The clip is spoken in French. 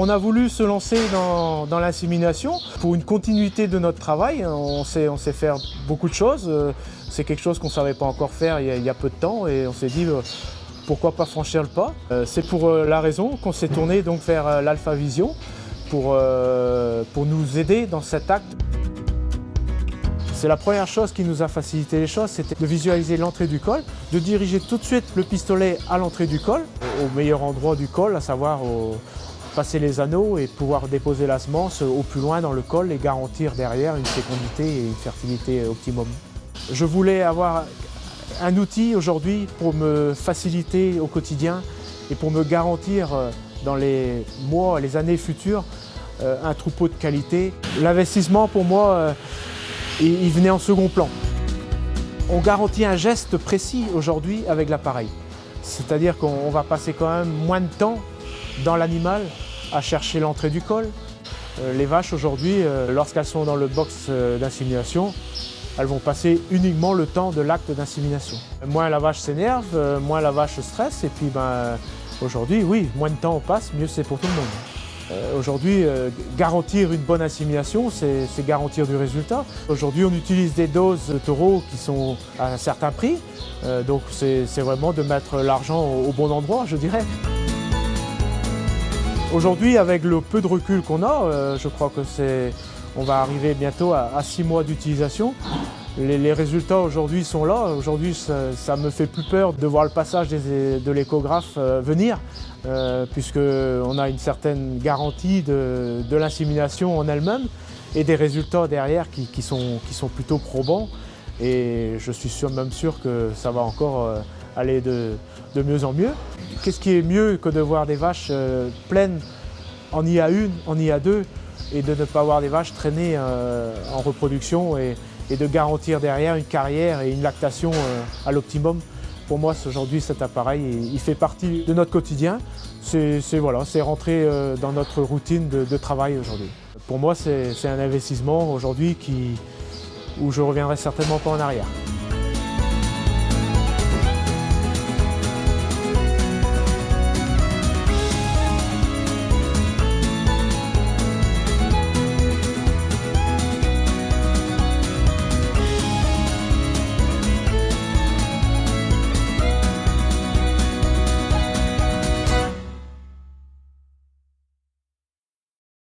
On a voulu se lancer dans l'insémination pour une continuité de notre travail. On sait faire beaucoup de choses. C'est quelque chose qu'on ne savait pas encore faire il y a peu de temps et on s'est dit pourquoi pas franchir le pas. C'est pour la raison qu'on s'est tourné donc vers l'Alpha Vision pour nous aider dans cet acte. C'est la première chose qui nous a facilité les choses, c'était de visualiser l'entrée du col, de diriger tout de suite le pistolet à l'entrée du col, au meilleur endroit du col, à savoir passer les anneaux et pouvoir déposer la semence au plus loin dans le col et garantir derrière une fécondité et une fertilité optimum. Je voulais avoir un outil aujourd'hui pour me faciliter au quotidien et pour me garantir dans les mois, les années futures, un troupeau de qualité. L'investissement pour moi, il venait en second plan. On garantit un geste précis aujourd'hui avec l'appareil. C'est-à-dire qu'on va passer quand même moins de temps dans l'animal à chercher l'entrée du col. Les vaches aujourd'hui, lorsqu'elles sont dans le box d'insémination, elles vont passer uniquement le temps de l'acte d'insémination. Moins la vache s'énerve, moins la vache stresse et puis aujourd'hui, oui, moins de temps on passe, mieux c'est pour tout le monde. Aujourd'hui, garantir une bonne insémination, c'est garantir du résultat. Aujourd'hui, on utilise des doses de taureaux qui sont à un certain prix, donc c'est vraiment de mettre l'argent au bon endroit, je dirais. Aujourd'hui, avec le peu de recul qu'on a, je crois que on va arriver bientôt à 6 mois d'utilisation. Les résultats aujourd'hui sont là. Aujourd'hui, ça me fait plus peur de voir le passage de l'échographe venir, puisqu'on a une certaine garantie de l'insémination en elle-même et des résultats derrière qui sont plutôt probants. Et je suis même sûr que ça va encore aller de mieux en mieux. Qu'est-ce qui est mieux que de voir des vaches pleines en IA1, en IA2 et de ne pas avoir des vaches traînées en reproduction et de garantir derrière une carrière et une lactation à l'optimum. Pour moi, aujourd'hui, cet appareil, il fait partie de notre quotidien. C'est rentré dans notre routine de travail aujourd'hui. Pour moi, c'est un investissement aujourd'hui où je ne reviendrai certainement pas en arrière.